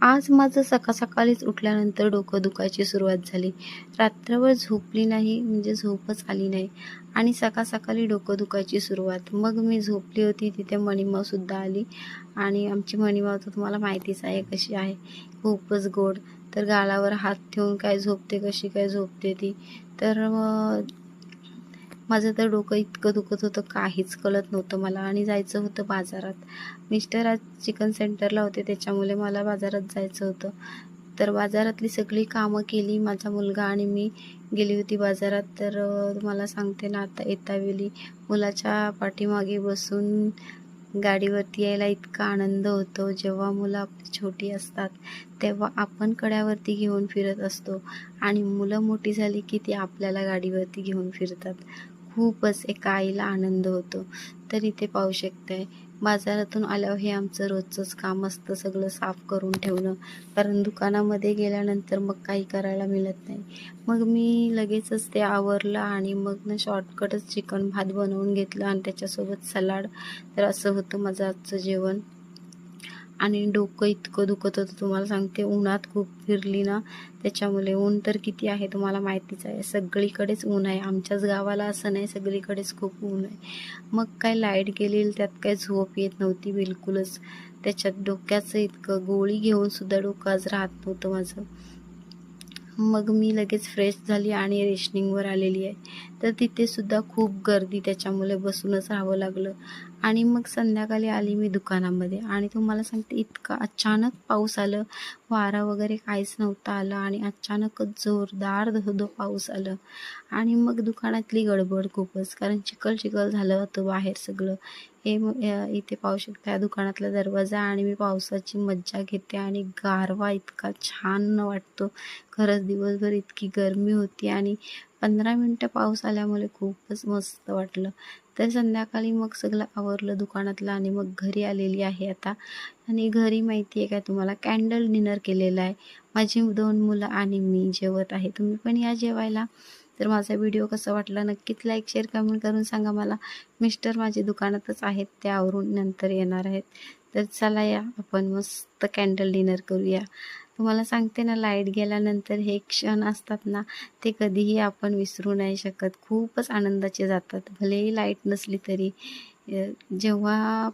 आज माझं सकाळीच उठल्यानंतर डोकं दुखायची सुरुवात झाली. रात्रभर झोपली नाही, म्हणजे झोपच आली नाही आणि सकाळी डोकं दुखायची सुरुवात. मग मी झोपली होती तिथे मणिमावसुद्धा आली आणि आमची मणिमाव तर तुम्हाला माहितीच आहे कशी आहे, खूपच गोड. तर गालावर हात ठेवून काय झोपते, कशी काय झोपते ती. तर माझं तर डोकं इतकं दुखत होतं, काहीच कळत नव्हतं मला आणि जायचं होतं बाजारात. मिस्टर आज चिकन सेंटरला होते, त्याच्यामुळे मला बाजारात जायचं होतं. तर बाजारातली सगळी कामं केली. माझा मुलगा आणि मी गेली होती बाजारात. तर तुम्हाला सांगते ना, आता येतावेळी मुलाच्या पाठीमागे बसून गाडीवरती यायला इतका आनंद होतो. जेव्हा मुलं आपली छोटी असतात तेव्हा आपण कड्यावरती घेऊन फिरत असतो आणि मुलं मोठी झाली की ती आपल्याला गाडीवरती घेऊन फिरतात. खूपच एका आईला आनंद होतो. तर इथे पाहू शकताय, बाजारातून आल्यावर हे आमचं रोजचंच काम असतं, सगळं साफ करून ठेवणं. कारण दुकानामध्ये गेल्यानंतर मग काही करायला मिळत नाही. मग मी लगेचच ते आवरलं आणि मग ना शॉर्टकटच चिकन भात बनवून घेतलं आणि त्याच्यासोबत सलाड. तर असं होतं माझं आजचं जेवण. आणि डोकं इतकं दुखत होतं, तुम्हाला सांगते. उन्हात खूप फिरली ना, त्याच्यामुळे. ऊन तर किती आहे तुम्हाला माहितीच आहे, सगळीकडेच ऊन आहे. आमच्याच गावाला असं नाही, सगळीकडेच खूप ऊन आहे. मग काय लाईट गेली, त्यात काय झोप येत नव्हती बिलकुलच. त्याच्यात डोक्याचं इतकं गोळी घेऊन सुद्धा डोकं आज राहत नव्हतं माझं. मग मी लगेच फ्रेश झाली आणि रेशनिंगवर आलेली आहे. तर तिथे सुद्धा खूप गर्दी, त्याच्यामुळे बसूनच राहावं लागलं. आणि मग संध्याकाळी आली मी दुकानामध्ये आणि तुम्हाला सांगते, इतका अचानक पाऊस आलं. वारा वगैरे काहीच नव्हता आला आणि अचानकच जोरदार धो पाऊस आलं. आणि मग दुकानातली गडबड खूपच, कारण चिखल झालं होतं बाहेर सगळं. इथे पाहू शकता, या दुकानातला दरवाजा. आणि मी पावसाची मज्जा घेते आणि गारवा इतका छान वाटतो. खरंच दिवसभर इतकी गरमी होती आणि 15 मिनटं पाऊस आल्यामुळे खूपच मस्त वाटलं. तर संध्याकाळी मग सगळं आवरलं दुकानातलं आणि मग घरी आलेली आहे आता. आणि घरी माहिती आहे का तुम्हाला, कॅन्डल डिनर केलेला आहे. माझी 2 मुलं आणि मी जेवत आहे. तुम्ही पण या जेवायला. तर माझा व्हिडिओ कसा वाटला नक्कीच लाईक, शेअर, कमेंट करून सांगा मला. मिस्टर माझे दुकानातच आहेत, ते आवरून नंतर येणार आहेत. तर चला या, आपण मस्त कॅन्डल डिनर करूया. तुम्हाला सांगते ना, लाईट गेल्यानंतर हे क्षण असतात ना, ते कधीही आपण विसरू नाही शकत. खूपच आनंदाचे जातात, भलेही लाईट नसली तरी. जेव्हा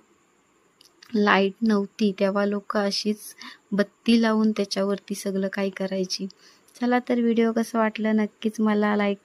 लाईट नव्हती तेव्हा लोक अशीच बत्ती लावून त्याच्यावरती सगळं काही करायची. चला तर व्हिडिओ कसा वाटला नक्कीच मला लाईक